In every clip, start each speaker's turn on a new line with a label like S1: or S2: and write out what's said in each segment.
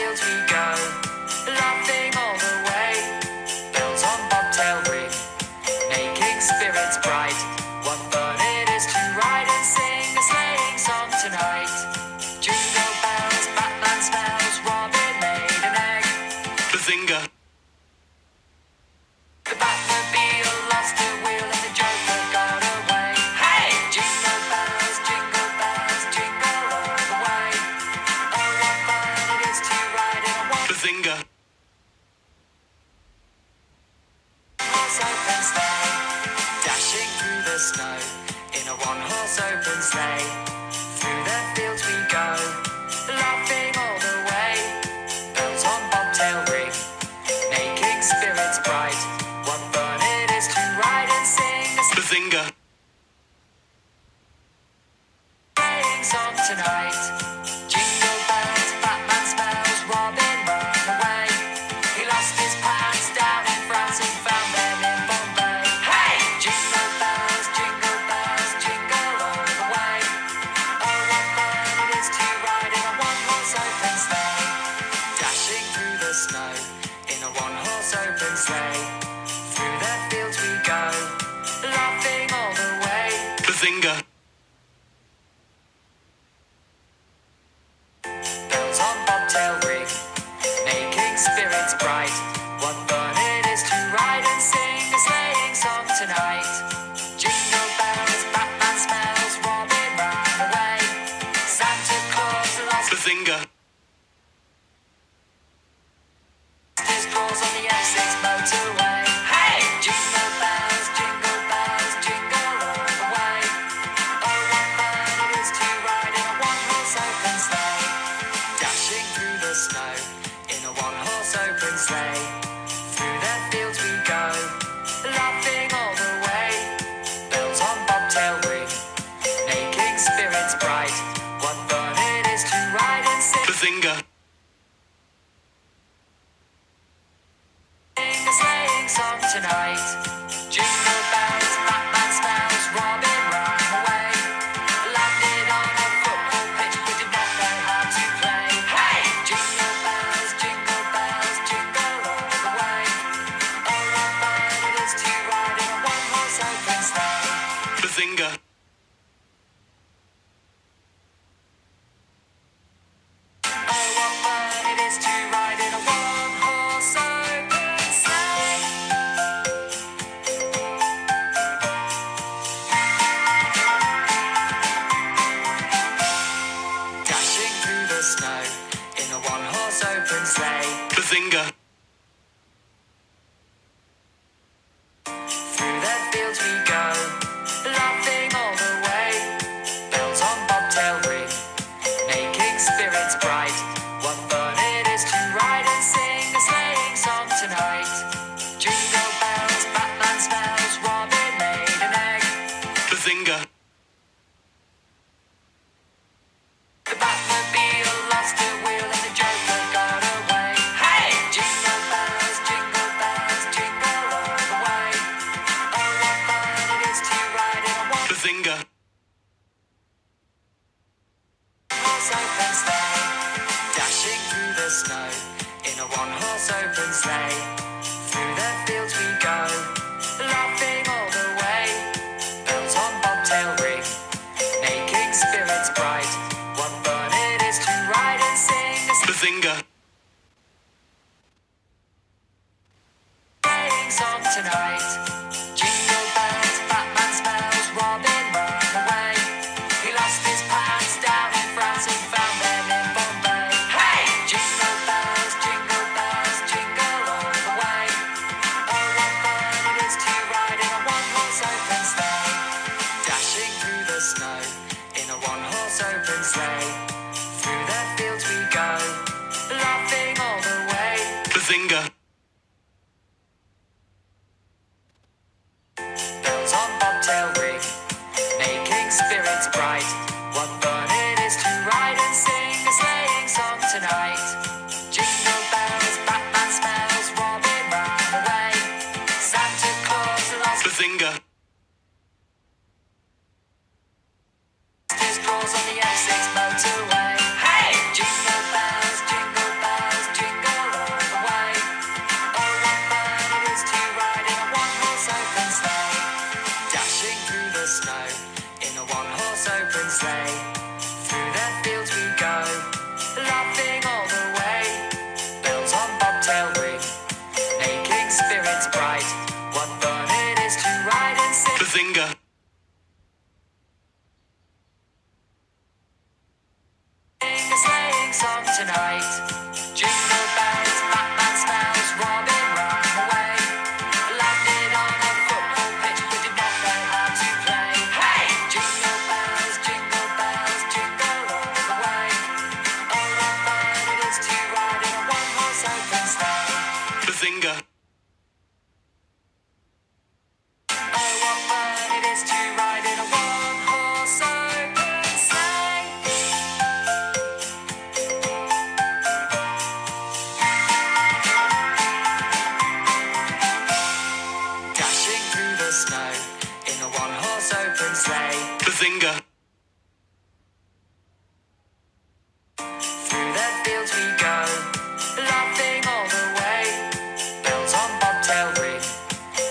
S1: fields we go, laughing all the way. Bells on bobtail ring, making spirits bright. What fun it is to ride and sing a sleighing song tonight. Jingle bells, Batman smells, Robin laid an egg.
S2: Bazinga.
S1: The Batmobile lost a wheel and the Joker got away. Hey! Jingle bells, jingle all the way. Oh, what fun it is to ride in a
S2: Bazinga.
S1: one-horse open sleigh, dashing through the snow in a one-horse open sleigh. Through the fields we go, laughing all the way. Bells on bobtail ring, making spirits bright. What fun it is to ride and sing a
S2: Bazinga.
S1: sleighing song tonight. Jingle bells, Batman smells, Robin ran away. He lost his pants down in France and found them in Bombay. Hey! Jingle bells, jingle all the way. Oh, what fun it is to ride in a one-horse open sleigh, dashing through the snow in a one-horse open sleigh. Through the fields we go, laughing all the way.
S2: Bazinga.
S1: Bells on bobtail ring, making spirits bright. What fun it is to ride and sing a sleighing song tonight. Jingle bells, Batman smells, Robin ran away. Santa Claus lost
S2: Bazinga.
S1: his claws on the F6 motorway. Hey! Jingle bells, jingle all the way. Oh, what fun it is to ride in a one-horse open sleigh, dashing through the snow in a one-horse open sleigh. Through the fields we go, laughing all the way. Bells on bobtail ring, making spirits bright. What fun it is to ride and sing
S2: Bazinga.
S1: a sleighing song tonight. Jingle bells, Batman smells, Robin ran away. Landed on a football pitch, we did not know how to play. Hey! Jingle bells, jingle all the way. Oh, what fun it is to ride in a one-horse open sleigh.
S2: Bazinga.
S1: Oh, what fun it is to ride in a one-horse open sleigh. Dashing through the snow in a one-horse open sleigh.
S2: Bazinga.
S1: Through the fields we go, laughing all the way. Bells on bobtail ring, making spirits bright. What fun it is to ride and sing a sleighing song tonight. Jingle bells, Batman smells, Robin laid an egg.
S2: Bazinga.
S1: The Batmobile lost a wheel and the Joker got away. Hey! Jingle bells, jingle all the way. Oh, what fun it is to ride in a
S2: Bazinga.
S1: one-horse open sleigh, dashing through the snow in a one-horse open sleigh. Through the fields we go, laughing all the way. Bells on bobtail ring, making spirits bright. What fun it is to ride and sing a
S2: Bazinga.
S1: sleighing song tonight. Jingle bells, Batman smells, Robin ran away. He lost his pants down in France and found them in Bombay. Hey! Jingle bells, jingle all the way. Oh, what fun it is to ride in a one-horse open sleigh, dashing through the snow in a one-horse open sleigh. Through the fields we go, laughing all the way.
S2: Bazinga.
S1: Bells on bobtail ring, making spirits bright. What fun it is to ride and sing a sleighing song tonight. Jingle bells, Batman smells, Robin ran away. Santa Claus lost
S2: Bazinga.
S1: his claws on the F6 motorway. Hey! Jingle bells,
S2: Bazinga.
S1: Oh, what fun it is to ride in a one-horse open sleigh. Dashing through the snow in a one-horse open sleigh.
S2: Bazinga.
S1: Through the fields we go, laughing all the way. Bells on bobtail ring,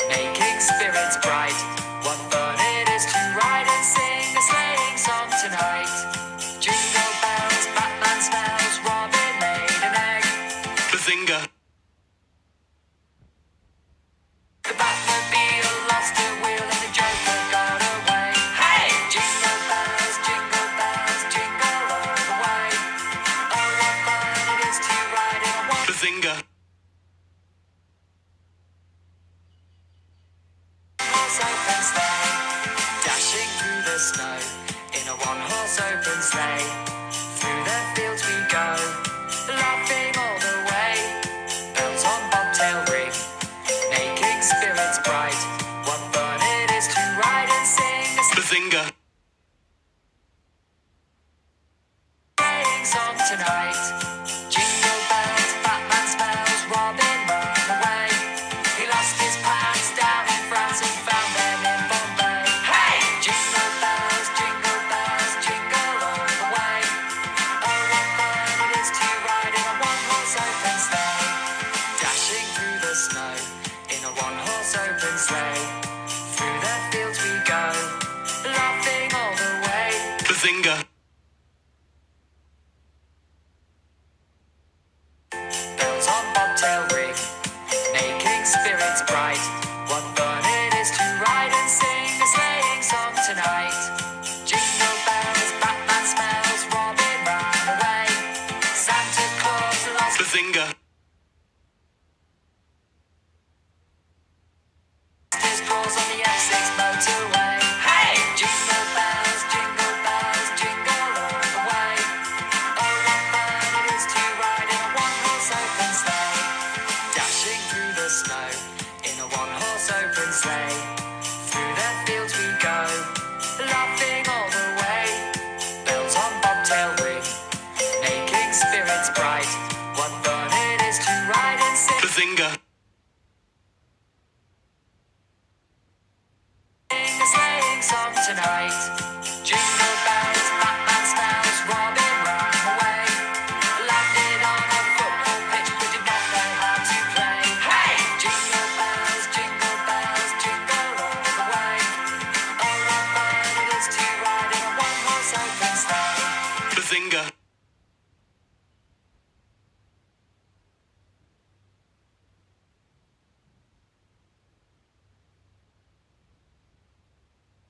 S1: making spirits bright. What fun it is to ride and sing a sleighing song tonight. Jingle bells, Batman smells, Robin laid an egg.
S2: Bazinga.
S1: The Batmobile lost a wheel and the Joker got away. Hey! Jingle bells, jingle all the way. Oh, what fun it is to ride in a one.
S2: Bazinga.
S1: Horse open sleigh, dashing through the snow in a one-horse open sleigh. Through the fields we go, laughing all the way. Bells on bobtail ring, making spirits bright. What fun it is to ride and sing a
S2: Bazinga.
S1: sleighing song tonight. Jingle bells, Batman smells, Robin ran away. He lost his pants down in France and found them in Bombay. Hey! Jingle bells, jingle all the way. Oh, what fun it is to ride in a one-horse open sleigh. Dashing through the snow in a one-horse open sleigh. Through the fields we go, laughing all the way.
S2: Bazinga.
S1: Bells on bobtail ring, making spirits bright. What fun it is to ride and sing a sleighing song tonight. Jingle bells, Batman smells, Robin ran away. Santa Claus lost
S2: Bazinga.
S1: his drawers on the M6 motorway. Hey! Jingle bells, jingle all the way. Oh, what fun it is to ride in a one-horse open sleigh. Dashing through the snow in a one-horse open sleigh. Through the fields we go, laughing all the way. Bells on bobtail ring, making spirits bright. What fun it is to ride and sing
S2: Bazinga.
S1: a sleighing song tonight. Jingle bells, Batman smells, Robin ran away. Landed on a football pitch, but did not know how to play. Hey! Jingle bells, jingle all the way. Oh, what fun it is to ride in a one-horse open sleigh.
S2: Bazinga.